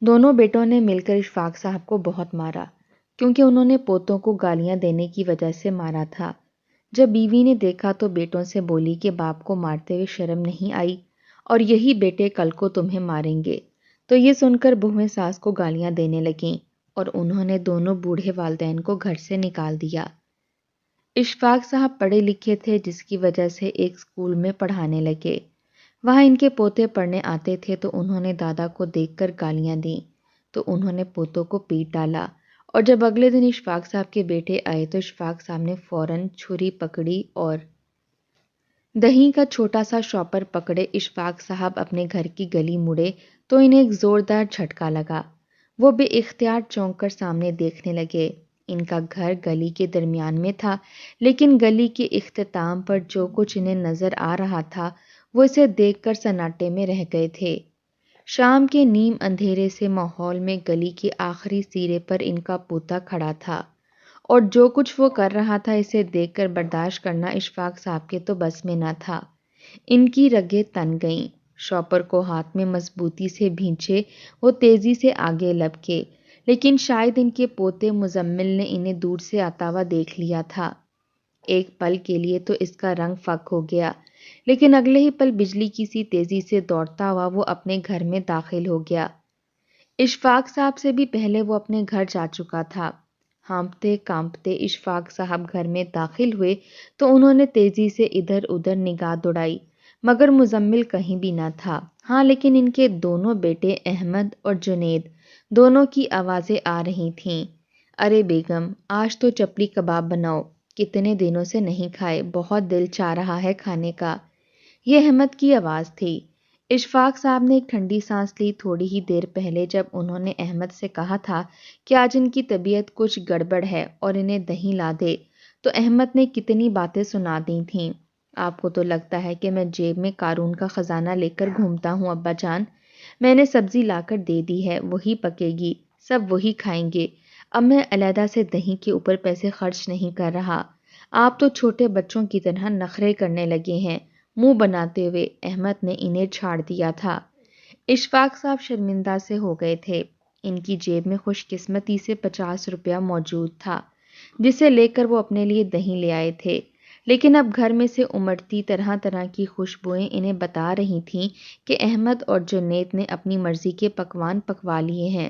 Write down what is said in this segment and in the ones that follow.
دونوں بیٹوں نے مل کر اشفاق صاحب کو بہت مارا کیونکہ انہوں نے پوتوں کو گالیاں دینے کی وجہ سے مارا تھا۔ جب بیوی نے دیکھا تو بیٹوں سے بولی کہ باپ کو مارتے ہوئے شرم نہیں آئی اور یہی بیٹے کل کو تمہیں ماریں گے۔ تو یہ سن کر بہویں ساس کو گالیاں دینے لگیں اور انہوں نے دونوں بوڑھے والدین کو گھر سے نکال دیا۔ اشفاق صاحب پڑھے لکھے تھے جس کی وجہ سے ایک اسکول میں پڑھانے لگے۔ وہاں ان کے پوتے پڑھنے آتے تھے تو انہوں نے دادا کو دیکھ کر گالیاں دیں تو انہوں نے پوتوں کو پیٹ ڈالا، اور جب اگلے دن اشفاق صاحب کے بیٹے آئے تو اشفاق صاحب نے فوراً چھری پکڑی اور دہی کا چھوٹا سا شاپر پکڑے اشفاق صاحب اپنے گھر کی گلی مڑے تو انہیں ایک زوردار جھٹکا لگا۔ وہ بے اختیار چونک کر سامنے دیکھنے لگے۔ ان کا گھر گلی کے درمیان میں تھا، لیکن گلی کے اختتام پر جو کچھ انہیں نظر آ رہا تھا وہ اسے دیکھ کر سناٹے میں رہ گئے تھے۔ شام کے نیم اندھیرے سے ماحول میں گلی کے آخری سرے پر ان کا پوتا کھڑا تھا، اور جو کچھ وہ کر رہا تھا اسے دیکھ کر برداشت کرنا اشفاق صاحب کے تو بس میں نہ تھا۔ ان کی رگیں تن گئیں۔ شاپر کو ہاتھ میں مضبوطی سے بھینچے وہ تیزی سے آگے لپکے، لیکن شاید ان کے پوتے مزمل نے انہیں دور سے آتا ہوا دیکھ لیا تھا۔ ایک پل کے لیے تو اس کا رنگ فک ہو گیا، لیکن اگلے ہی پل بجلی کی سی تیزی سے دوڑتا ہوا وہ اپنے گھر میں داخل ہو گیا۔ اشفاق صاحب سے بھی پہلے وہ اپنے گھر جا چکا تھا۔ ہانپتے کانپتے اشفاق صاحب گھر میں داخل ہوئے تو انہوں نے تیزی سے ادھر ادھر نگاہ دوڑائی، مگر مزمل کہیں بھی نہ تھا۔ ہاں، لیکن ان کے دونوں بیٹے احمد اور جنید دونوں کی آوازیں آ رہی تھیں۔ ارے بیگم، آج تو چپلی کباب بناؤ، کتنے دنوں سے نہیں کھائے، بہت دل چاہ رہا ہے کھانے کا۔ یہ احمد کی آواز تھی۔ اشفاق صاحب نے ایک ٹھنڈی سانس لی۔ تھوڑی ہی دیر پہلے جب انہوں نے احمد سے کہا تھا کہ آج ان کی طبیعت کچھ گڑبڑ ہے اور انہیں دہی لا دے، تو احمد نے کتنی باتیں سنا دی تھیں۔ آپ کو تو لگتا ہے کہ میں جیب میں قارون کا خزانہ لے کر گھومتا ہوں ابا جان۔ میں نے سبزی لا کر دے دی ہے، وہی پکے گی، سب وہی کھائیں گے۔ اب میں علیحدہ سے دہی کے اوپر پیسے خرچ نہیں کر رہا۔ آپ تو چھوٹے بچوں کی طرح نخرے کرنے لگے ہیں، منہ بناتے ہوئے احمد نے انہیں چھاڑ دیا تھا۔ اشفاق صاحب شرمندہ سے ہو گئے تھے۔ ان کی جیب میں خوش قسمتی سے 50 روپیہ موجود تھا، جسے لے کر وہ اپنے لیے دہی لے آئے تھے، لیکن اب گھر میں سے امڑتی طرح طرح کی خوشبوئیں انہیں بتا رہی تھیں کہ احمد اور جنید نے اپنی مرضی کے پکوان پکوا لیے ہیں۔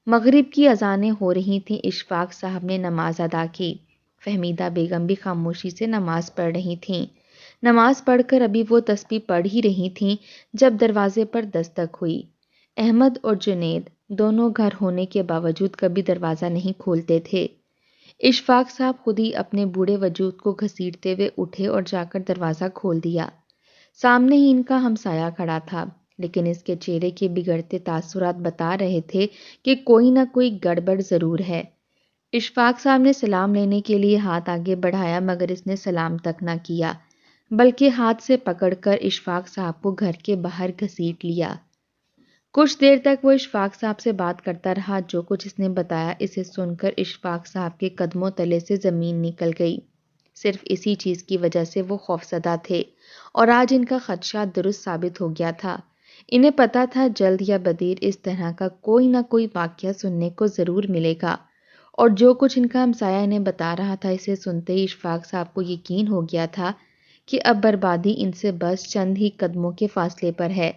مغرب کی اذانیں ہو رہی تھیں۔ اشفاق صاحب نے نماز ادا کی۔ فہمیدہ بیگم بھی خاموشی سے نماز پڑھ رہی تھیں۔ نماز پڑھ کر ابھی وہ تسبیح پڑھ ہی رہی تھیں جب دروازے پر دستک ہوئی۔ احمد اور جنید دونوں گھر ہونے کے باوجود کبھی دروازہ نہیں کھولتے تھے۔ اشفاق صاحب خود ہی اپنے بوڑھے وجود کو گھسیٹتے ہوئے اٹھے اور جا کر دروازہ کھول دیا۔ سامنے ہی ان کا ہمسایہ کھڑا تھا، لیکن اس کے چہرے کے بگڑتے تاثرات بتا رہے تھے کہ کوئی نہ کوئی گڑبڑ ضرور ہے۔ اشفاق صاحب نے سلام لینے کے لیے ہاتھ آگے بڑھایا، مگر اس نے سلام تک نہ کیا، بلکہ ہاتھ سے پکڑ کر اشفاق صاحب کو گھر کے باہر گھسیٹ لیا۔ کچھ دیر تک وہ اشفاق صاحب سے بات کرتا رہا۔ جو کچھ اس نے بتایا اسے سن کر اشفاق صاحب کے قدموں تلے سے زمین نکل گئی۔ صرف اسی چیز کی وجہ سے وہ خوفزدہ تھے، اور آج ان کا خدشہ درست ثابت ہو گیا تھا۔ انہیں پتا تھا جلد یا بدیر اس طرح کا کوئی نہ کوئی واقعہ سننے کو ضرور ملے گا، اور جو کچھ ان کا ہمسایہ انہیں بتا رہا تھا اسے سنتے ہی اشفاق صاحب کو یقین ہو گیا تھا کہ اب بربادی ان سے بس چند ہی قدموں کے فاصلے پر ہے۔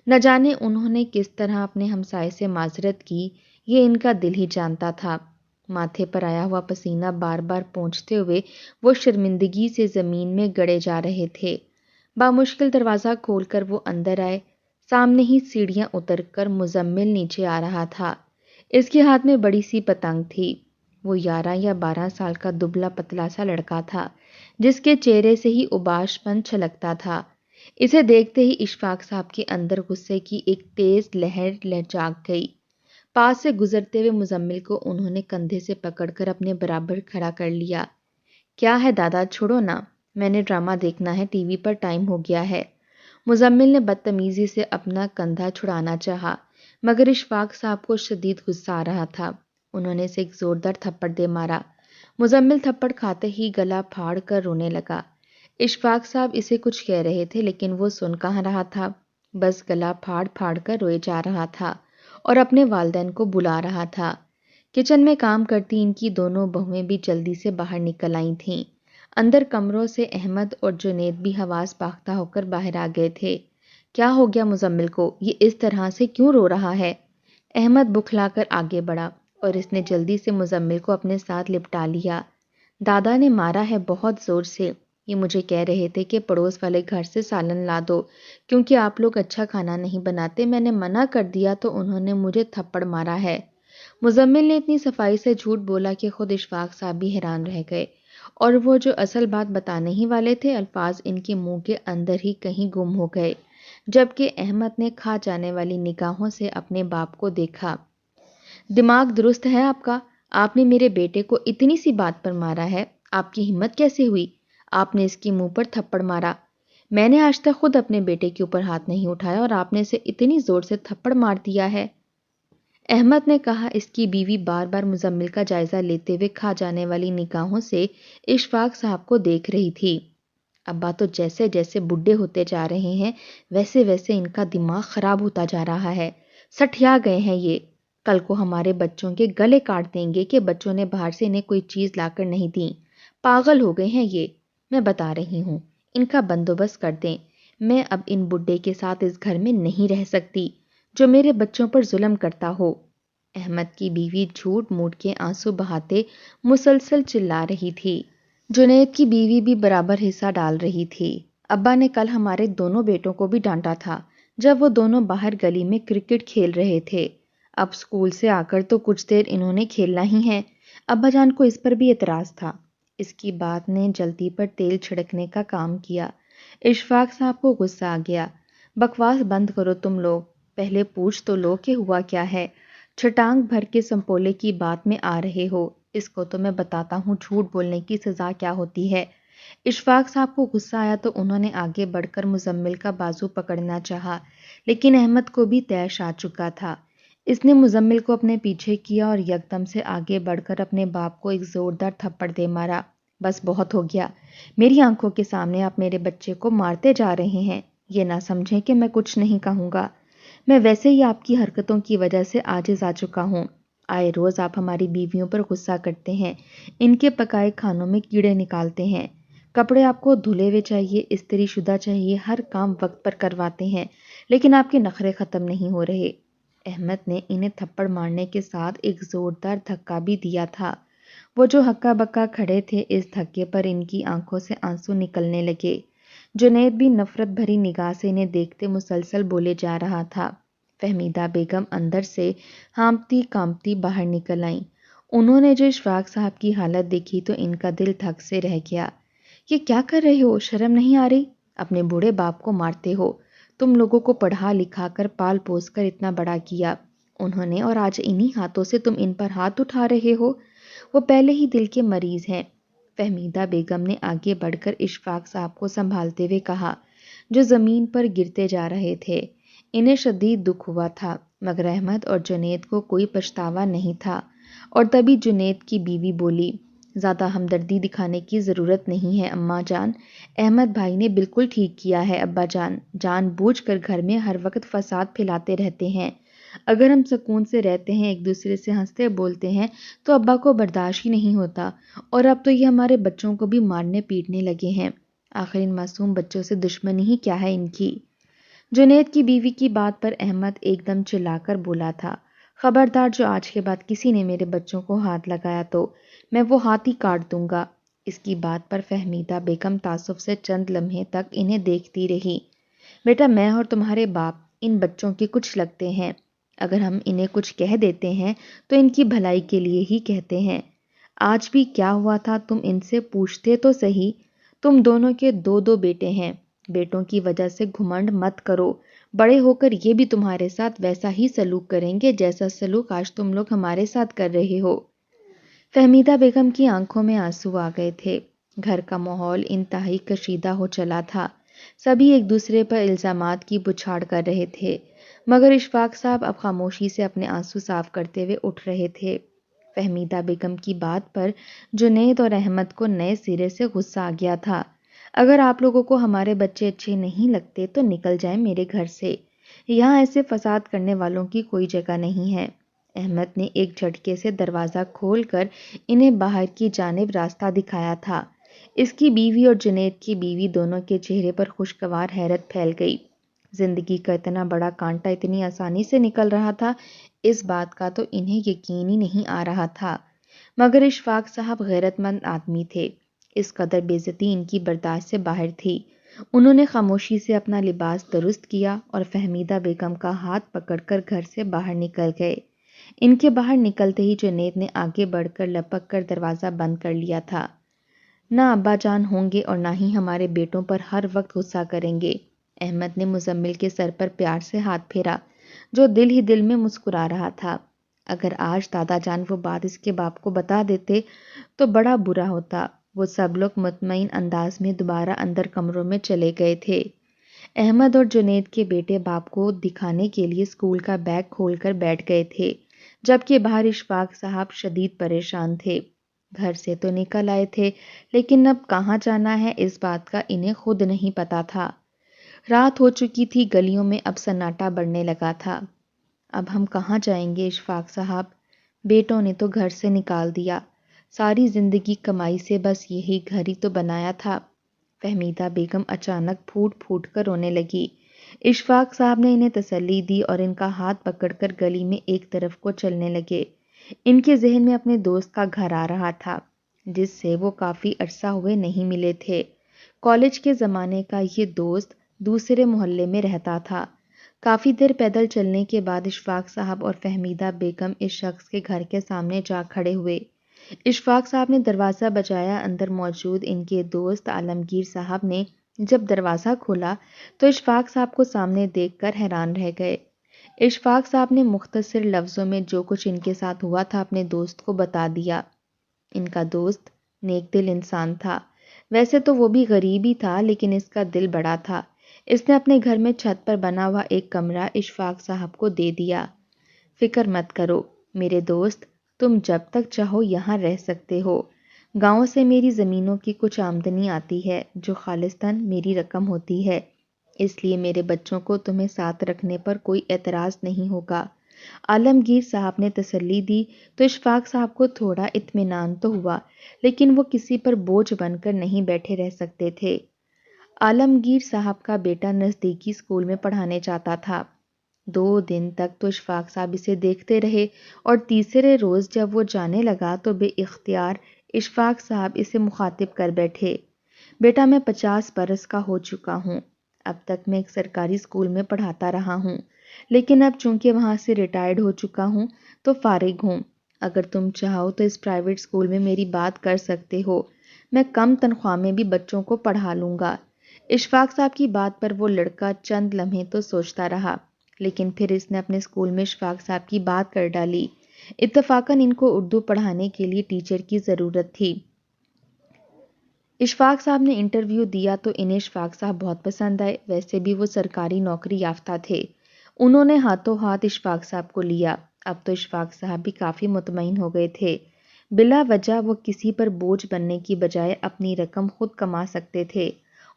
نہ جانے انہوں نے کس طرح اپنے ہمسائے سے معذرت کی، یہ ان کا دل ہی جانتا تھا۔ ماتھے پر آیا ہوا پسینہ بار بار پونچھتے ہوئے وہ شرمندگی سے زمین میں گڑے جا رہے تھے۔ بامشکل دروازہ کھول کر وہ اندر آئے۔ سامنے ہی سیڑھیاں اتر کر مزمل نیچے آ رہا تھا۔ اس کے ہاتھ میں بڑی سی پتنگ تھی۔ وہ 11 یا 12 سال کا دبلا پتلا سا لڑکا تھا، جس کے چہرے سے ہی اباش پن چھلکتا تھا۔ اسے دیکھتے ہی اشفاق صاحب کے اندر غصے کی ایک تیز لہر جاگ گئی۔ پاس سے گزرتے ہوئے مزمل کو انہوں نے کندھے سے پکڑ کر اپنے برابر کھڑا کر لیا۔ کیا ہے دادا، چھوڑو نا، میں نے ڈرامہ دیکھنا ہے، ٹی وی پر ٹائم ہو گیا ہے۔ مزمل نے بدتمیزی سے اپنا کندھا چھڑانا چاہا، مگر اشفاق صاحب کو شدید غصہ آ رہا تھا۔ انہوں نے اسے ایک زوردار تھپڑ دے مارا۔ مزمل تھپڑ کھاتے ہی گلا پھاڑ کر رونے لگا۔ اشفاق صاحب اسے کچھ کہہ رہے تھے، لیکن وہ سن کہاں رہا تھا، بس گلا پھاڑ پھاڑ کر روئے جا رہا تھا، اور اپنے والدین کو بلا رہا تھا۔ کچن میں کام کرتی ان کی دونوں بہویں بھی جلدی سے باہر نکل آئی تھیں۔ اندر کمروں سے احمد اور جنید بھی حواس باختہ ہو کر باہر آ گئے تھے۔ کیا ہو گیا مزمل کو؟ یہ اس طرح سے کیوں رو رہا ہے؟ احمد بکھلا کر آگے بڑھا اور اس نے جلدی سے مزمل کو اپنے ساتھ لپٹا لیا۔ دادا نے مارا ہے بہت زور سے۔ یہ مجھے کہہ رہے تھے کہ پڑوس والے گھر سے سالن لا دو کیونکہ آپ لوگ اچھا کھانا نہیں بناتے۔ میں نے منع کر دیا تو انہوں نے مجھے تھپڑ مارا ہے۔ مزمل نے اتنی صفائی سے جھوٹ بولا کہ خود اشفاق صاحب بھی حیران رہ گئے، اور وہ جو اصل بات بتانے ہی والے تھے الفاظ ان کے منہ کے اندر ہی کہیں گم ہو گئے، جبکہ احمد نے کھا جانے والی نگاہوں سے اپنے باپ کو دیکھا۔ دماغ درست ہے آپ کا؟ آپ نے میرے بیٹے کو اتنی سی بات پر مارا ہے؟ آپ کی ہمت کیسے ہوئی؟ آپ نے اس کے منہ پر تھپڑ مارا۔ میں نے آج تک خود اپنے بیٹے کے اوپر ہاتھ نہیں اٹھایا اور آپ نے اسے اتنی زور سے تھپڑ مار دیا ہے۔ احمد نے کہا۔ اس کی بیوی بار بار مزمل کا جائزہ لیتے ہوئے کھا جانے والی نگاہوں سے اشفاق صاحب کو دیکھ رہی تھی۔ ابا تو جیسے جیسے بڈھے ہوتے جا رہے ہیں ویسے ویسے ان کا دماغ خراب ہوتا جا رہا ہے۔ سٹھیا گئے ہیں یہ، کل کو ہمارے بچوں کے گلے کاٹ دیں گے کہ بچوں نے باہر سے انہیں کوئی چیز لا کر نہیں دی۔ پاگل ہو گئے ہیں یہ، میں بتا رہی ہوں، ان کا بندوبست کر دیں۔ میں اب ان بڈھے کے ساتھ اس گھر میں نہیں رہ سکتی جو میرے بچوں پر ظلم کرتا ہو۔ احمد کی بیوی جھوٹ موٹ کے آنسو بہاتے مسلسل چلا رہی تھی۔ جنید کی بیوی بھی برابر حصہ ڈال رہی تھی۔ ابا نے کل ہمارے دونوں بیٹوں کو بھی ڈانٹا تھا جب وہ دونوں باہر گلی میں کرکٹ کھیل رہے تھے۔ اب اسکول سے آ کر تو کچھ دیر انہوں نے کھیلنا ہی ہے۔ ابا جان کو اس پر بھی اعتراض تھا۔ اس کی بات نے جلتی پر تیل چھڑکنے کا کام کیا۔ اشفاق صاحب کو غصہ آ گیا۔ بکواس بند کرو تم لوگ، پہلے پوچھ تو لو کہ ہوا کیا ہے۔ چھٹانگ بھر کے سنپولے کی بات میں آ رہے ہو۔ اس کو تو میں بتاتا ہوں جھوٹ بولنے کی سزا کیا ہوتی ہے۔ اشفاق صاحب کو غصہ آیا تو انہوں نے آگے بڑھ کر مزمل کا بازو پکڑنا چاہا، لیکن احمد کو بھی طیش آ چکا تھا۔ اس نے مزمل کو اپنے پیچھے کیا اور یکدم سے آگے بڑھ کر اپنے باپ کو ایک زوردار تھپڑ دے مارا۔ بس بہت ہو گیا، میری آنکھوں کے سامنے آپ میرے بچے کو مارتے جا رہے ہیں۔ یہ نہ سمجھیں کہ میں کچھ نہیں کہوں گا، میں ویسے ہی آپ کی حرکتوں کی وجہ سے عاجز آ چکا ہوں۔ آئے روز آپ ہماری بیویوں پر غصہ کرتے ہیں، ان کے پکائے کھانوں میں کیڑے نکالتے ہیں، کپڑے آپ کو دھلے ہوئے چاہیے، استری شدہ چاہیے، ہر کام وقت پر کرواتے ہیں، لیکن آپ کے نخرے ختم نہیں ہو رہے۔ احمد نے انہیں تھپڑ مارنے کے ساتھ ایک زوردار دھکا بھی دیا تھا۔ وہ جو ہکا بکا کھڑے تھے، اس دھکے پر ان کی آنکھوں سے آنسو نکلنے لگے۔ جنید بھی نفرت بھری نگاہ سے انہیں دیکھتے مسلسل بولے جا رہا تھا۔ فہمیدہ بیگم اندر سے ہانپتی کانپتی باہر نکل آئیں۔ انہوں نے جو اشفاق صاحب کی حالت دیکھی تو ان کا دل دھک سے رہ گیا۔ یہ کیا کر رہے ہو؟ شرم نہیں آ رہی؟ اپنے بوڑھے باپ کو مارتے ہو؟ تم لوگوں کو پڑھا لکھا کر پال پوس کر اتنا بڑا کیا انہوں نے، اور آج انہی ہاتھوں سے تم ان پر ہاتھ اٹھا رہے ہو؟ وہ پہلے ہی دل کے مریض ہیں۔ فہمیدہ بیگم نے آگے بڑھ کر اشفاق صاحب کو سنبھالتے ہوئے کہا، جو زمین پر گرتے جا رہے تھے۔ انہیں شدید دکھ ہوا تھا، مگر احمد اور جنید کو کوئی پچھتاوا نہیں تھا، اور تبھی جنید کی بیوی بولی، زیادہ ہمدردی دکھانے کی ضرورت نہیں ہے اماں جان، احمد بھائی نے بالکل ٹھیک کیا ہے ابا جان، جان بوجھ کر گھر میں ہر وقت فساد پھیلاتے رہتے ہیں۔ اگر ہم سکون سے رہتے ہیں، ایک دوسرے سے ہنستے بولتے ہیں تو ابا کو برداشت ہی نہیں ہوتا، اور اب تو یہ ہمارے بچوں کو بھی مارنے پیٹنے لگے ہیں۔ آخر ان معصوم بچوں سے دشمنی ہی کیا ہے ان کی؟ جنید کی بیوی کی بات پر احمد ایک دم چلا کر بولا تھا، خبردار جو آج کے بعد کسی نے میرے بچوں کو ہاتھ لگایا تو میں وہ ہاتھ ہی کاٹ دوں گا۔ اس کی بات پر فہمیدہ بیگم تعصب سے چند لمحے تک انہیں دیکھتی رہی۔ بیٹا میں اور تمہارے باپ ان بچوں کے کچھ لگتے ہیں، اگر ہم انہیں کچھ کہہ دیتے ہیں تو ان کی بھلائی کے لیے ہی کہتے ہیں۔ آج بھی کیا ہوا تھا تم ان سے پوچھتے تو صحیح، تم دونوں کے دو دو بیٹے ہیں، بیٹوں کی وجہ سے گھمنڈ مت کرو، بڑے ہو کر یہ بھی تمہارے ساتھ ویسا ہی سلوک کریں گے جیسا سلوک آج تم لوگ ہمارے ساتھ کر رہے ہو۔ فہمیدہ بیگم کی آنکھوں میں آنسو آ گئے تھے۔ گھر کا ماحول انتہائی کشیدہ ہو چلا تھا، سبھی ایک دوسرے پر الزامات کی بچھاڑ کر رہے تھے، مگر اشفاق صاحب اب خاموشی سے اپنے آنسو صاف کرتے ہوئے اٹھ رہے تھے۔ فہمیدہ بیگم کی بات پر جنید اور احمد کو نئے سرے سے غصہ آ گیا تھا۔ اگر آپ لوگوں کو ہمارے بچے اچھے نہیں لگتے تو نکل جائیں میرے گھر سے، یہاں ایسے فساد کرنے والوں کی کوئی جگہ نہیں ہے۔ احمد نے ایک جھٹکے سے دروازہ کھول کر انہیں باہر کی جانب راستہ دکھایا تھا۔ اس کی بیوی اور جنید کی بیوی دونوں کے چہرے پر خوشگوار حیرت پھیل گئی۔ زندگی کا اتنا بڑا کانٹا اتنی آسانی سے نکل رہا تھا، اس بات کا تو انہیں یقین ہی نہیں آ رہا تھا۔ مگر اشفاق صاحب غیرت مند آدمی تھے، اس قدر بے عزتی ان کی برداشت سے باہر تھی۔ انہوں نے خاموشی سے اپنا لباس درست کیا اور فہمیدہ بیگم کا ہاتھ پکڑ کر گھر سے باہر نکل گئے۔ ان کے باہر نکلتے ہی جنید نے آگے بڑھ کر لپک کر دروازہ بند کر لیا تھا۔ نہ ابا جان ہوں گے اور نہ ہی ہمارے بیٹوں پر ہر وقت غصہ کریں گے۔ احمد نے مزمل کے سر پر پیار سے ہاتھ پھیرا، جو دل ہی دل میں مسکرا رہا تھا۔ اگر آج دادا جان وہ بات اس کے باپ کو بتا دیتے تو بڑا برا ہوتا۔ وہ سب لوگ مطمئن انداز میں دوبارہ اندر کمروں میں چلے گئے تھے۔ احمد اور جنید کے بیٹے باپ کو دکھانے کے لیے اسکول کا بیگ کھول کر بیٹھ گئے تھے، جبکہ باہر اشفاق صاحب شدید پریشان تھے۔ گھر سے تو نکل آئے تھے، لیکن اب کہاں جانا ہے اس بات کا انہیں خود نہیں پتا تھا۔ رات ہو چکی تھی، گلیوں میں اب سناٹا بڑھنے لگا تھا۔ اب ہم کہاں جائیں گے اشفاق صاحب؟ بیٹوں نے تو گھر سے نکال دیا، ساری زندگی کمائی سے بس یہی گھر ہی تو بنایا تھا۔ فہمیدہ بیگم اچانک پھوٹ پھوٹ کر رونے لگی۔ اشفاق صاحب نے انہیں تسلی دی اور ان کا ہاتھ پکڑ کر گلی میں ایک طرف کو چلنے لگے۔ ان کے ذہن میں اپنے دوست کا گھر آ رہا تھا، جس سے وہ کافی عرصہ ہوئے نہیں ملے تھے۔ کالج کے زمانے کا یہ دوست دوسرے محلے میں رہتا تھا۔ کافی دیر پیدل چلنے کے بعد اشفاق صاحب اور فہمیدہ بیگم اس شخص کے گھر کے سامنے جا کھڑے ہوئے۔ اشفاق صاحب نے دروازہ بجایا۔ اندر موجود ان کے دوست عالمگیر صاحب نے جب دروازہ کھولا تو اشفاق صاحب کو سامنے دیکھ کر حیران رہ گئے۔ اشفاق صاحب نے مختصر لفظوں میں جو کچھ ان کے ساتھ ہوا تھا اپنے دوست کو بتا دیا۔ ان کا دوست نیک دل انسان تھا، ویسے تو وہ بھی غریب ہی تھا، لیکن اس کا دل بڑا تھا۔ اس نے اپنے گھر میں چھت پر بنا ہوا ایک کمرہ اشفاق صاحب کو دے دیا۔ فکر مت کرو میرے دوست، تم جب تک چاہو یہاں رہ سکتے ہو۔ گاؤں سے میری زمینوں کی کچھ آمدنی آتی ہے جو خالصتاً میری رقم ہوتی ہے، اس لیے میرے بچوں کو تمہیں ساتھ رکھنے پر کوئی اعتراض نہیں ہوگا۔ عالمگیر صاحب نے تسلی دی تو اشفاق صاحب کو تھوڑا اطمینان تو ہوا، لیکن وہ کسی پر بوجھ بن کر نہیں بیٹھے رہ سکتے تھے۔ عالمگیر صاحب کا بیٹا نزدیکی اسکول میں پڑھانے جاتا تھا۔ 2 دن تک تو اشفاق صاحب اسے دیکھتے رہے اور تیسرے روز جب وہ جانے لگا تو بے اختیار اشفاق صاحب اسے مخاطب کر بیٹھے۔ بیٹا میں 50 برس کا ہو چکا ہوں، اب تک میں ایک سرکاری اسکول میں پڑھاتا رہا ہوں، لیکن اب چونکہ وہاں سے ریٹائرڈ ہو چکا ہوں تو فارغ ہوں۔ اگر تم چاہو تو اس پرائیویٹ اسکول میں میری بات کر سکتے ہو، میں کم تنخواہ میں بھی بچوں کو پڑھا لوں گا۔ اشفاق صاحب کی بات پر وہ لڑکا چند لمحے تو سوچتا رہا، لیکن پھر اس نے اپنے اسکول میں اشفاق صاحب کی بات کر ڈالی۔ اتفاقاً ان کو اردو پڑھانے کے لیے ٹیچر کی ضرورت تھی۔ اشفاق صاحب نے انٹرویو دیا تو انہیں اشفاق صاحب بہت پسند آئے، ویسے بھی وہ سرکاری نوکری یافتہ تھے۔ انہوں نے ہاتھوں ہاتھ اشفاق صاحب کو لیا۔ اب تو اشفاق صاحب بھی کافی مطمئن ہو گئے تھے۔ بلا وجہ وہ کسی پر بوجھ بننے کی بجائے اپنی رقم خود کما سکتے تھے۔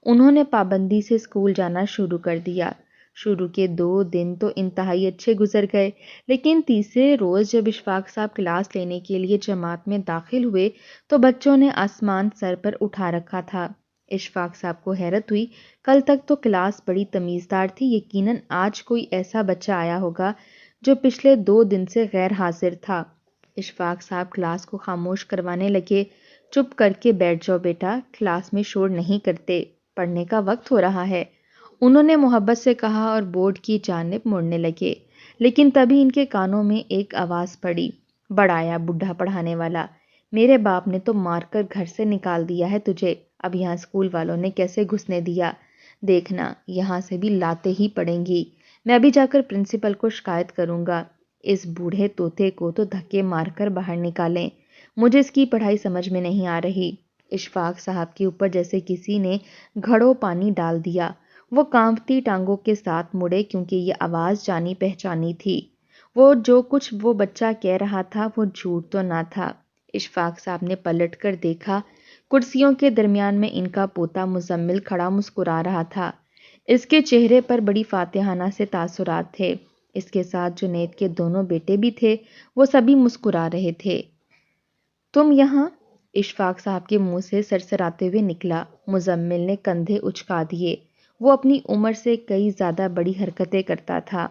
انہوں نے پابندی سے اسکول جانا شروع کر دیا۔ شروع کے 2 دن تو انتہائی اچھے گزر گئے، لیکن تیسرے روز جب اشفاق صاحب کلاس لینے کے لیے جماعت میں داخل ہوئے تو بچوں نے آسمان سر پر اٹھا رکھا تھا۔ اشفاق صاحب کو حیرت ہوئی، کل تک تو کلاس بڑی تمیزدار تھی، یقیناً آج کوئی ایسا بچہ آیا ہوگا جو پچھلے 2 دن سے غیر حاضر تھا۔ اشفاق صاحب کلاس کو خاموش کروانے لگے۔ چپ کر کے بیٹھ جاؤ بیٹا، کلاس میں شور نہیں کرتے، پڑھنے کا وقت ہو رہا ہے، انہوں نے محبت سے کہا اور بورڈ کی جانب مڑنے لگے۔ لیکن تبھی ان کے کانوں میں ایک آواز پڑی، بڑا آیا بڈھا پڑھانے والا، میرے باپ نے تو مار کر گھر سے نکال دیا ہے تجھے، اب یہاں اسکول والوں نے کیسے گھسنے دیا، دیکھنا یہاں سے بھی لاتیں ہی پڑیں گی، میں ابھی جا کر پرنسپل کو شکایت کروں گا، اس بوڑھے طوطے کو تو دھکے مار کر باہر نکالیں، مجھے اس کی پڑھائی سمجھ میں نہیں آ رہی۔ اشفاق صاحب کے اوپر جیسے کسی نے گھڑوں پانی ڈال دیا۔ وہ کانپتی ٹانگوں کے ساتھ مڑے کیونکہ یہ آواز جانی پہچانی تھی۔ وہ جو کچھ وہ بچہ کہہ رہا تھا وہ جھوٹ تو نہ تھا۔ اشفاق صاحب نے پلٹ کر دیکھا، کرسیوں کے درمیان میں ان کا پوتا مزمل کھڑا مسکرا رہا تھا۔ اس کے چہرے پر بڑی فاتحانہ سے تاثرات تھے۔ اس کے ساتھ جنید کے دونوں بیٹے بھی تھے، وہ سبھی مسکرا رہے تھے۔ تم یہاں؟ اشفاق صاحب کے منہ سے سرسراتے ہوئے نکلا۔ مزمل نے کندھے اچکا دیے۔ وہ اپنی عمر سے کئی زیادہ بڑی حرکتیں کرتا تھا۔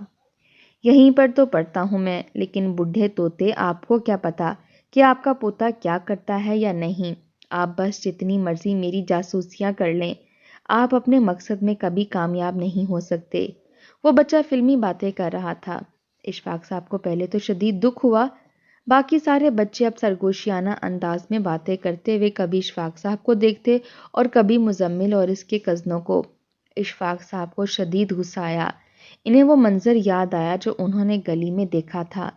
یہیں پر تو پڑھتا ہوں میں، لیکن بڈھے طوطے، آپ کو کیا پتا کہ آپ کا پوتا کیا کرتا ہے یا نہیں؟ آپ بس جتنی مرضی میری جاسوسیاں کر لیں، آپ اپنے مقصد میں کبھی کامیاب نہیں ہو سکتے۔ وہ بچہ فلمی باتیں کر رہا تھا۔ اشفاق صاحب کو پہلے تو شدید دکھ ہوا۔ باقی سارے بچے اب سرگوشیانہ انداز میں باتیں کرتے ہوئے کبھی اشفاق صاحب کو دیکھتے اور کبھی مزمل اور اس کے کزنوں کو۔ اشفاق صاحب کو شدید غصہ آیا۔ انہیں وہ منظر یاد آیا جو انہوں نے گلی میں دیکھا تھا۔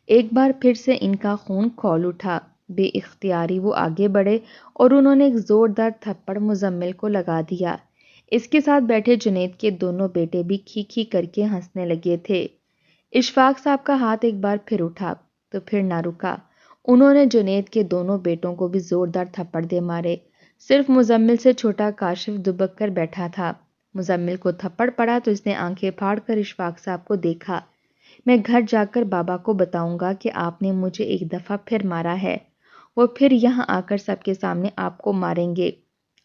ایک بار پھر سے ان کا خون کھول اٹھا۔ بے اختیاری وہ آگے بڑھے اور انہوں نے ایک زوردار تھپڑ مزمل کو لگا دیا۔ اس کے ساتھ بیٹھے جنید کے دونوں بیٹے بھی کھی کھی کر کے ہنسنے لگے تھے۔ اشفاق صاحب کا ہاتھ ایک بار پھر اٹھا تو پھر نہ رکا۔ انہوں نے جنید کے دونوں بیٹوں کو بھی زوردار تھپڑ دے مارے۔ صرف مزمل سے چھوٹا کاشف دبک کر بیٹھا تھا۔ مزمل کو تھپڑ پڑا تو اس نے آنکھیں پھاڑ کر اشفاق صاحب کو دیکھا۔ میں گھر جا کر بابا کو بتاؤں گا کہ آپ نے مجھے ایک دفعہ پھر مارا ہے۔ وہ پھر یہاں آ کر سب کے سامنے آپ کو ماریں گے۔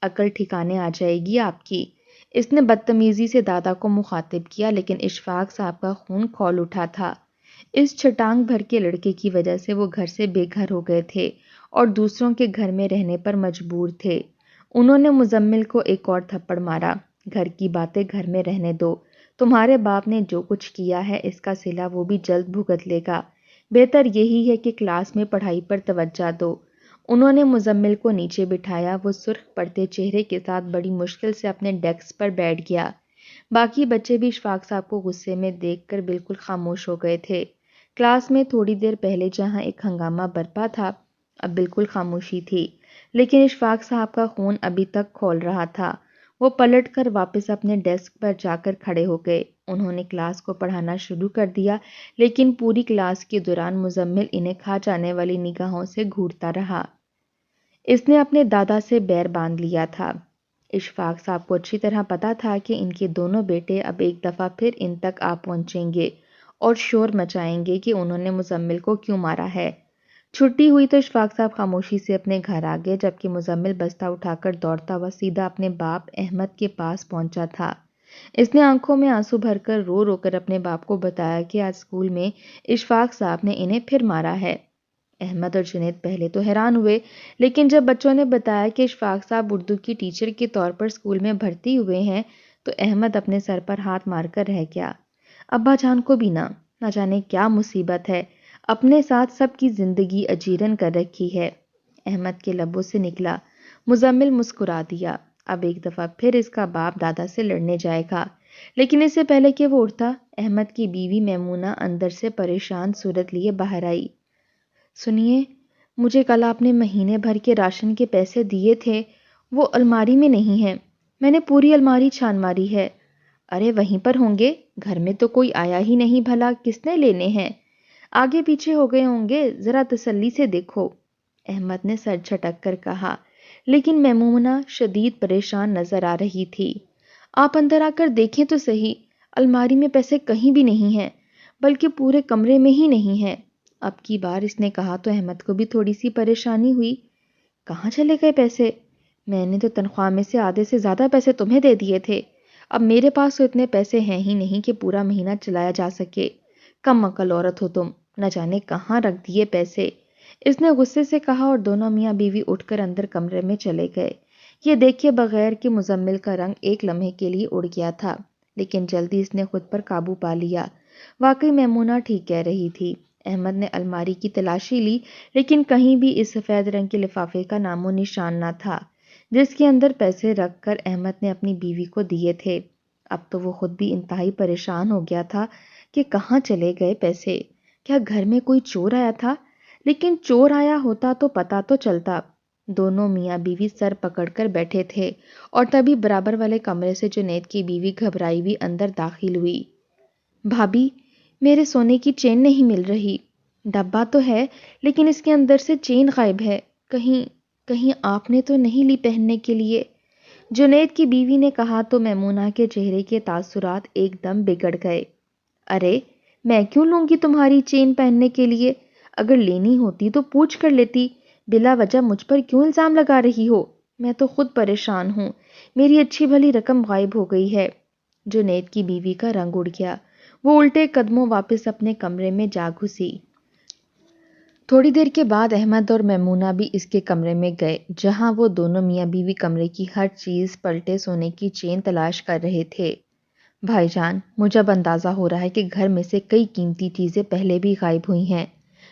عقل ٹھکانے آ جائے گی آپ کی۔ اس نے بدتمیزی سے دادا کو مخاطب کیا، لیکن اشفاق صاحب کا خون کھول اٹھا تھا۔ اس چھٹانگ بھر کے لڑکے کی وجہ سے وہ گھر سے بے گھر ہو گئے تھے اور دوسروں کے گھر میں رہنے پر مجبور تھے۔ انہوں نے مزمل کو ایک اور تھپڑ مارا۔ گھر کی باتیں گھر میں رہنے دو۔ تمہارے باپ نے جو کچھ کیا ہے اس کا صلہ وہ بھی جلد بھگت لے گا۔ بہتر یہی ہے کہ کلاس میں پڑھائی پر توجہ دو۔ انہوں نے مزمل کو نیچے بٹھایا۔ وہ سرخ پڑتے چہرے کے ساتھ بڑی مشکل سے اپنے ڈیسک پر بیٹھ گیا۔ باقی بچے بھی اشفاق صاحب کو غصے میں دیکھ کر بالکل خاموش ہو گئے تھے۔ کلاس میں تھوڑی دیر پہلے جہاں ایک ہنگامہ برپا تھا، اب بالکل خاموشی تھی، لیکن اشفاق صاحب کا خون ابھی تک کھول رہا تھا۔ وہ پلٹ کر واپس اپنے ڈیسک پر جا کر کھڑے ہو گئے۔ انہوں نے کلاس کو پڑھانا شروع کر دیا، لیکن پوری کلاس کے دوران مزمل انہیں کھا جانے والی نگاہوں سے گھورتا رہا۔ اس نے اپنے دادا سے بیر باندھ لیا تھا۔ اشفاق صاحب کو اچھی طرح پتا تھا کہ ان کے دونوں بیٹے اب ایک دفعہ پھر ان تک آ پہنچیں گے اور شور مچائیں گے کہ انہوں نے مزمل کو کیوں مارا ہے۔ چھٹی ہوئی تو اشفاق صاحب خاموشی سے اپنے گھر آ گئے، جبکہ مزمل بستہ اٹھا کر دوڑتا ہوا سیدھا اپنے باپ احمد کے پاس پہنچا تھا۔ اس نے آنکھوں میں آنسو بھر کر رو کر اپنے باپ کو بتایا کہ آج اسکول میں اشفاق صاحب نے انہیں پھر مارا ہے۔ احمد اور جنید پہلے تو حیران ہوئے، لیکن جب بچوں نے بتایا کہ اشفاق صاحب اردو کی ٹیچر کے طور پر اسکول میں بھرتی ہوئے ہیں تو احمد اپنے سر پر ہاتھ مار کر رہ گیا۔ ابا جان کو بھی نہ جانے کیا مصیبت ہے، اپنے ساتھ سب کی زندگی اجیرن کر رکھی ہے، احمد کے لبوں سے نکلا۔ مزمل مسکرا دیا۔ اب ایک دفعہ پھر اس کا باپ دادا سے لڑنے جائے گا، لیکن اس سے پہلے کہ وہ اٹھتا، احمد کی بیوی میمونہ اندر سے پریشان صورت لیے باہر آئی۔ سنیے، مجھے کل آپ نے مہینے بھر کے راشن کے پیسے دیے تھے، وہ الماری میں نہیں ہیں۔ میں نے پوری الماری چھان ماری ہے۔ ارے وہیں پر ہوں گے، گھر میں تو کوئی آیا ہی نہیں، بھلا کس نے لینے ہیں؟ آگے پیچھے ہو گئے ہوں گے، ذرا تسلی سے دیکھو، احمد نے سر جھٹک کر کہا، لیکن میمونہ شدید پریشان نظر آ رہی تھی۔ آپ اندر آ کر دیکھیں تو صحیح، الماری میں پیسے کہیں بھی نہیں ہیں، بلکہ پورے کمرے میں ہی نہیں ہیں۔ اب کی بار اس نے کہا تو احمد کو بھی تھوڑی سی پریشانی ہوئی۔ کہاں چلے گئے پیسے؟ میں نے تو تنخواہ میں سے آدھے سے زیادہ پیسے تمہیں دے دیے تھے۔ اب میرے پاس تو اتنے پیسے ہیں ہی نہیں کہ پورا مہینہ چلایا جا سکے۔ کم عقل عورت ہو تم، نہ جانے کہاں رکھ دیے پیسے، اس نے غصے سے کہا، اور دونوں میاں بیوی اٹھ کر اندر کمرے میں چلے گئے۔ یہ دیکھے بغیر کہ مزمل کا رنگ ایک لمحے کے لیے اڑ گیا تھا، لیکن جلدی اس نے خود پر قابو پا لیا۔ واقعی میمونہ ٹھیک کہہ رہی تھی۔ احمد نے الماری کی تلاشی لی، لیکن کہیں بھی اس سفید رنگ کے لفافے کا نام و نشان نہ تھا جس کے اندر پیسے رکھ کر احمد نے اپنی بیوی کو دیے تھے۔ اب تو وہ خود بھی انتہائی پریشان ہو گیا تھا کہ کہاں چلے گئے پیسے۔ کیا گھر میں کوئی چور آیا تھا؟ لیکن چور آیا ہوتا تو پتہ تو چلتا۔ دونوں میاں بیوی سر پکڑ کر بیٹھے تھے، اور تبھی برابر والے کمرے سے جنید کی بیوی گھبرائی ہوئی اندر داخل ہوئی۔ بھابی، میرے سونے کی چین نہیں مل رہی۔ ڈبہ تو ہے، لیکن اس کے اندر سے چین غائب ہے۔ کہیں آپ نے تو نہیں لی پہننے کے لیے؟ جنید کی بیوی نے کہا تو میمونہ کے چہرے کے تاثرات ایک دم بگڑ گئے۔ ارے میں کیوں لوں گی تمہاری چین پہننے کے لیے؟ اگر لینی ہوتی تو پوچھ کر لیتی، بلا وجہ مجھ پر کیوں الزام لگا رہی ہو؟ میں تو خود پریشان ہوں، میری اچھی بھلی رقم غائب ہو گئی ہے۔ جنید کی بیوی کا رنگ اڑ گیا، وہ الٹے قدموں واپس اپنے کمرے میں جا گھسی۔ تھوڑی دیر کے بعد احمد اور میمونہ بھی اس کے کمرے میں گئے، جہاں وہ دونوں میاں بیوی کمرے کی ہر چیز پلٹے سونے کی چین تلاش کر رہے تھے۔ بھائی جان، مجھے اب اندازہ ہو رہا ہے کہ گھر میں سے کئی قیمتی چیزیں پہلے بھی غائب ہوئی ہیں۔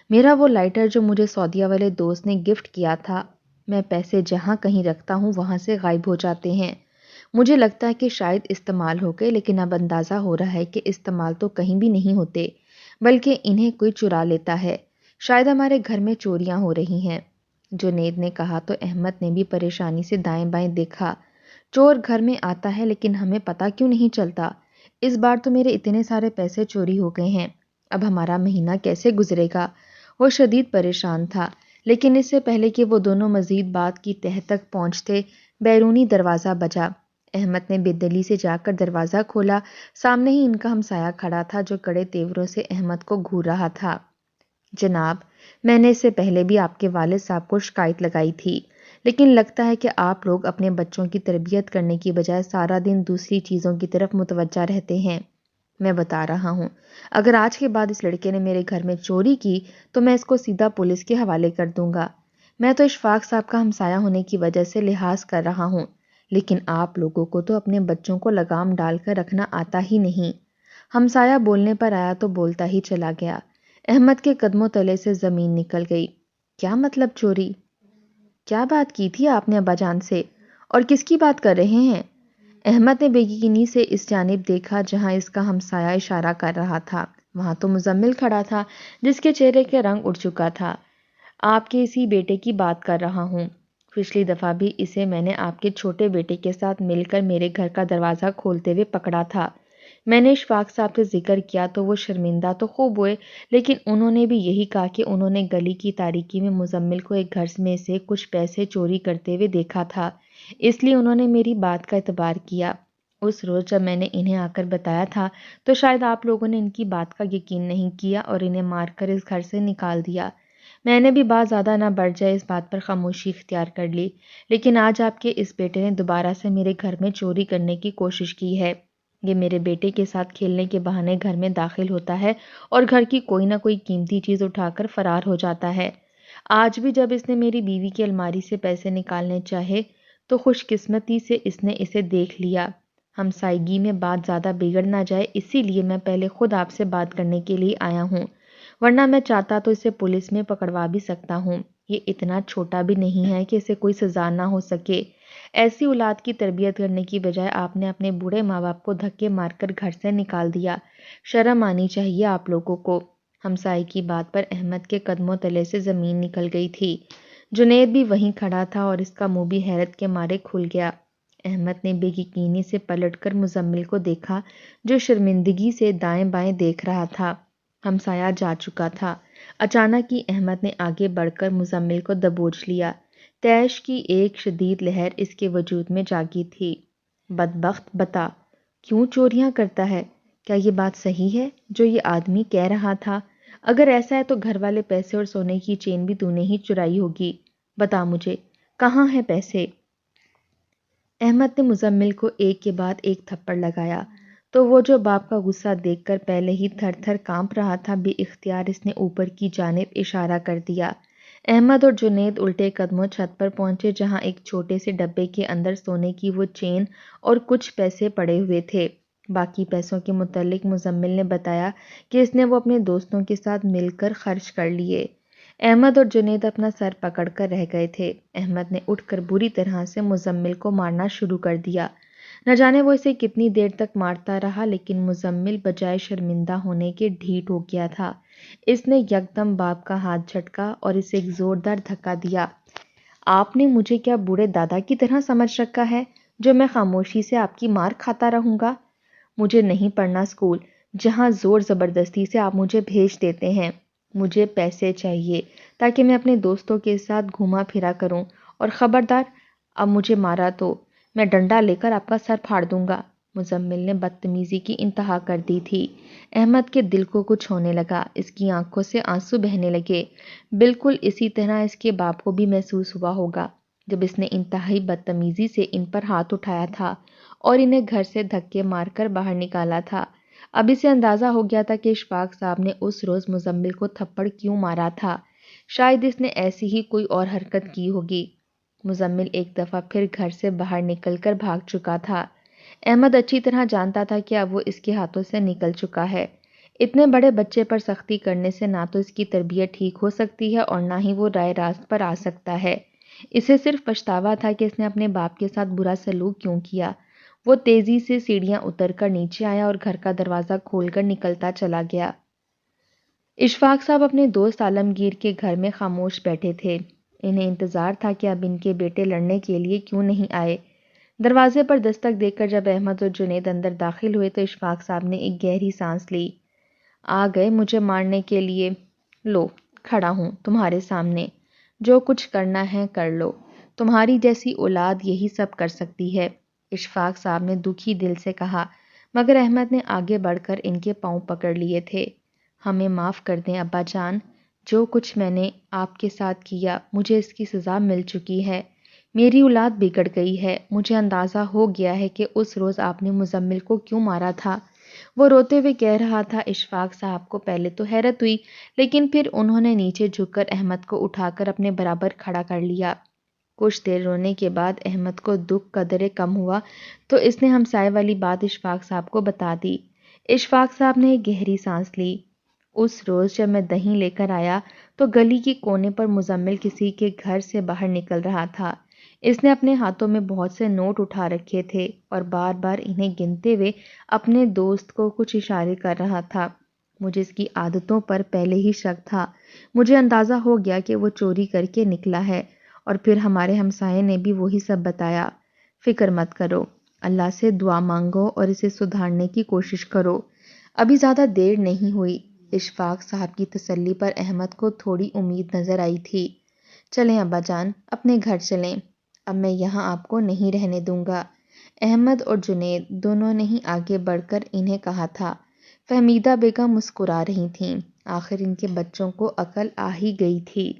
میرا وہ لائٹر جو مجھے سعودیہ والے دوست نے گفٹ کیا تھا، میں پیسے جہاں کہیں رکھتا ہوں وہاں سے غائب ہو جاتے ہیں۔ مجھے لگتا ہے کہ شاید استعمال ہو گئے، لیکن اب اندازہ ہو رہا ہے کہ استعمال تو کہیں بھی نہیں ہوتے، بلکہ انہیں کوئی چرا لیتا ہے۔ شاید ہمارے گھر میں چوریاں ہو رہی ہیں۔ جنید نے کہا تو احمد نے بھی پریشانی سے دائیں بائیں دیکھا۔ چور گھر میں آتا ہے لیکن ہمیں پتہ کیوں نہیں چلتا؟ اس بار تو میرے اتنے سارے پیسے چوری ہو گئے ہیں، اب ہمارا مہینہ کیسے گزرے گا؟ وہ شدید پریشان تھا، لیکن اس سے پہلے کہ وہ دونوں مزید بات کی تہہ تک پہنچتے، بیرونی دروازہ بجا۔ احمد نے بے دلی سے جا کر دروازہ کھولا۔ سامنے ہی ان کا ہمسایہ کھڑا تھا جو کڑے تیوروں سے احمد کو گھور رہا تھا۔ جناب، میں نے اس سے پہلے بھی آپ کے والد صاحب کو شکایت لگائی تھی، لیکن لگتا ہے کہ آپ لوگ اپنے بچوں کی تربیت کرنے کی بجائے سارا دن دوسری چیزوں کی طرف متوجہ رہتے ہیں۔ میں بتا رہا ہوں، اگر آج کے بعد اس لڑکے نے میرے گھر میں چوری کی تو میں اس کو سیدھا پولیس کے حوالے کر دوں گا۔ میں تو اشفاق صاحب کا ہمسایہ ہونے کی وجہ سے لحاظ کر رہا ہوں، لیکن آپ لوگوں کو تو اپنے بچوں کو لگام ڈال کر رکھنا آتا ہی نہیں۔ ہمسایہ بولنے پر آیا تو بولتا ہی چلا گیا۔ احمد کے قدموں تلے سے زمین نکل گئی۔ کیا مطلب چوری؟ کیا بات کی تھی آپ نے ابا جان سے، اور کس کی بات کر رہے ہیں؟ احمد نے بے یقینی سے اس جانب دیکھا جہاں اس کا ہمسایہ اشارہ کر رہا تھا۔ وہاں تو مزمل کھڑا تھا جس کے چہرے کے رنگ اڑ چکا تھا۔ آپ کے اسی بیٹے کی بات کر رہا ہوں۔ پچھلی دفعہ بھی اسے میں نے آپ کے چھوٹے بیٹے کے ساتھ مل کر میرے گھر کا دروازہ کھولتے ہوئے پکڑا تھا۔ میں نے اشفاق صاحب سے ذکر کیا تو وہ شرمندہ تو خوب ہوئے، لیکن انہوں نے بھی یہی کہا کہ انہوں نے گلی کی تاریکی میں مزمل کو ایک گھر میں سے کچھ پیسے چوری کرتے ہوئے دیکھا تھا، اس لیے انہوں نے میری بات کا اعتبار کیا۔ اس روز جب میں نے انہیں آ کر بتایا تھا تو شاید آپ لوگوں نے ان کی بات کا یقین نہیں کیا اور انہیں مار کر اس گھر سے نکال دیا۔ میں نے بھی بات زیادہ نہ بڑھ جائے اس بات پر خاموشی اختیار کر لی، لیکن آج آپ کے اس بیٹے نے دوبارہ سے میرے گھر میں چوری کرنے کی کوشش کی ہے۔ یہ میرے بیٹے کے ساتھ کھیلنے کے بہانے گھر میں داخل ہوتا ہے اور گھر کی کوئی نہ کوئی قیمتی چیز اٹھا کر فرار ہو جاتا ہے۔ آج بھی جب اس نے میری بیوی کی الماری سے پیسے نکالنے چاہے تو خوش قسمتی سے اس نے اسے دیکھ لیا۔ ہمسائیگی میں بات زیادہ بگڑ نہ جائے، اسی لیے میں پہلے خود آپ سے بات کرنے کے لیے آیا ہوں، ورنہ میں چاہتا تو اسے پولیس میں پکڑوا بھی سکتا ہوں۔ یہ اتنا چھوٹا بھی نہیں ہے کہ اسے کوئی سزا نہ ہو سکے۔ ایسی اولاد کی تربیت کرنے کی بجائے آپ نے اپنے بوڑھے ماں باپ کو دھکے مار کر گھر سے نکال دیا۔ شرم آنی چاہیے آپ لوگوں کو۔ ہمسائے کی بات پر احمد کے قدموں تلے سے زمین نکل گئی تھی۔ جنید بھی وہیں کھڑا تھا اور اس کا منہ بھی حیرت کے مارے کھل گیا۔ احمد نے بے یقینی سے پلٹ کر مزمل کو دیکھا جو شرمندگی سے دائیں بائیں دیکھ رہا تھا۔ ہمسایہ جا چکا تھا۔ اچانک ہی احمد نے آگے بڑھ کر مزمل کو دبوچ لیا۔ طیش کی ایک شدید لہر اس کے وجود میں جاگی تھی۔ بدبخت، بتا، کیوں چوریاں کرتا ہے؟ کیا یہ بات صحیح ہے جو یہ آدمی کہہ رہا تھا؟ اگر ایسا ہے تو گھر والے پیسے اور سونے کی چین بھی تو نے ہی چرائی ہوگی۔ بتا مجھے، کہاں ہیں پیسے؟ احمد نے مزمل کو ایک کے بعد ایک تھپڑ لگایا تو وہ جو باپ کا غصہ دیکھ کر پہلے ہی تھر تھر کانپ رہا تھا، بے اختیار اس نے اوپر کی جانب اشارہ کر دیا۔ احمد اور جنید الٹے قدموں چھت پر پہنچے جہاں ایک چھوٹے سے ڈبے کے اندر سونے کی وہ چین اور کچھ پیسے پڑے ہوئے تھے۔ باقی پیسوں کے متعلق مزمل نے بتایا کہ اس نے وہ اپنے دوستوں کے ساتھ مل کر خرچ کر لیے۔ احمد اور جنید اپنا سر پکڑ کر رہ گئے تھے۔ احمد نے اٹھ کر بری طرح سے مزمل کو مارنا شروع کر دیا۔ نہ جانے وہ اسے کتنی دیر تک مارتا رہا، لیکن مزمل بجائے شرمندہ ہونے کے ڈھیٹ ہو گیا تھا۔ اس نے یکدم باپ کا ہاتھ جھٹکا اور اسے ایک زوردار دھکا دیا۔ آپ نے مجھے کیا بوڑھے دادا کی طرح سمجھ رکھا ہے جو میں خاموشی سے آپ کی مار کھاتا رہوں گا؟ مجھے نہیں پڑھنا اسکول جہاں زور زبردستی سے آپ مجھے بھیج دیتے ہیں۔ مجھے پیسے چاہیے تاکہ میں اپنے دوستوں کے ساتھ گھوما پھرا کروں، اور خبردار، اب مجھے مارا تو میں ڈنڈا لے کر آپ کا سر پھاڑ دوں گا۔ مزمل نے بدتمیزی کی انتہا کر دی تھی۔ احمد کے دل کو کچھ ہونے لگا، اس کی آنکھوں سے آنسو بہنے لگے۔ بالکل اسی طرح اس کے باپ کو بھی محسوس ہوا ہوگا جب اس نے انتہائی بدتمیزی سے ان پر ہاتھ اٹھایا تھا اور انہیں گھر سے دھکے مار کر باہر نکالا تھا۔ اب اسے اندازہ ہو گیا تھا کہ اشفاق صاحب نے اس روز مزمل کو تھپڑ کیوں مارا تھا۔ شاید اس نے ایسی ہی کوئی اور حرکت کی ہوگی۔ مزمل ایک دفعہ پھر گھر سے باہر نکل کر بھاگ چکا تھا۔ احمد اچھی طرح جانتا تھا کہ اب وہ اس کے ہاتھوں سے نکل چکا ہے۔ اتنے بڑے بچے پر سختی کرنے سے نہ تو اس کی تربیت ٹھیک ہو سکتی ہے اور نہ ہی وہ رائے راست پر آ سکتا ہے۔ اسے صرف پچھتاوا تھا کہ اس نے اپنے باپ کے ساتھ برا سلوک کیوں کیا۔ وہ تیزی سے سیڑھیاں اتر کر نیچے آیا اور گھر کا دروازہ کھول کر نکلتا چلا گیا۔ اشفاق صاحب اپنے دوست عالمگیر کے گھر میں خاموش بیٹھے تھے۔ انہیں انتظار تھا کہ اب ان کے بیٹے لڑنے کے لیے کیوں نہیں آئے۔ دروازے پر دستک دے کر جب احمد اور جنید اندر داخل ہوئے تو اشفاق صاحب نے ایک گہری سانس لی۔ آ گئے مجھے مارنے کے لیے؟ لو، کھڑا ہوں تمہارے سامنے، جو کچھ کرنا ہے کر لو، تمہاری جیسی اولاد یہی سب کر سکتی ہے، اشفاق صاحب نے دکھی دل سے کہا، مگر احمد نے آگے بڑھ کر ان کے پاؤں پکڑ لیے تھے۔ ہمیں معاف کر دیں ابا جان، جو کچھ میں نے آپ کے ساتھ کیا مجھے اس کی سزا مل چکی ہے۔ میری اولاد بگڑ گئی ہے۔ مجھے اندازہ ہو گیا ہے کہ اس روز آپ نے مزمل کو کیوں مارا تھا۔ وہ روتے ہوئے کہہ رہا تھا۔ اشفاق صاحب کو پہلے تو حیرت ہوئی، لیکن پھر انہوں نے نیچے جھک کر احمد کو اٹھا کر اپنے برابر کھڑا کر لیا۔ کچھ دیر رونے کے بعد احمد کو دکھ قدرے کم ہوا تو اس نے ہمسائے والی بات اشفاق صاحب کو بتا دی۔ اشفاق صاحب نے ایک گہری سانس لی۔ اس روز جب میں دہی لے کر آیا تو گلی کے کونے پر مزمل کسی کے گھر سے باہر نکل رہا تھا۔ اس نے اپنے ہاتھوں میں بہت سے نوٹ اٹھا رکھے تھے اور بار بار انہیں گنتے ہوئے اپنے دوست کو کچھ اشارے کر رہا تھا۔ مجھے اس کی عادتوں پر پہلے ہی شک تھا۔ مجھے اندازہ ہو گیا کہ وہ چوری کر کے نکلا ہے، اور پھر ہمارے ہمسائے نے بھی وہی سب بتایا۔ فکر مت کرو، اللہ سے دعا مانگو اور اسے سدھارنے کی کوشش کرو، ابھی زیادہ دیر نہیں ہوئی۔ اشفاق صاحب کی تسلی پر احمد کو تھوڑی امید نظر آئی تھی۔ چلیں ابا جان، اپنے گھر چلیں، اب میں یہاں آپ کو نہیں رہنے دوں گا۔ احمد اور جنید دونوں نے ہی آگے بڑھ کر انہیں کہا تھا۔ فہمیدہ بیگم مسکرا رہی تھیں، آخر ان کے بچوں کو عقل آ ہی گئی تھی۔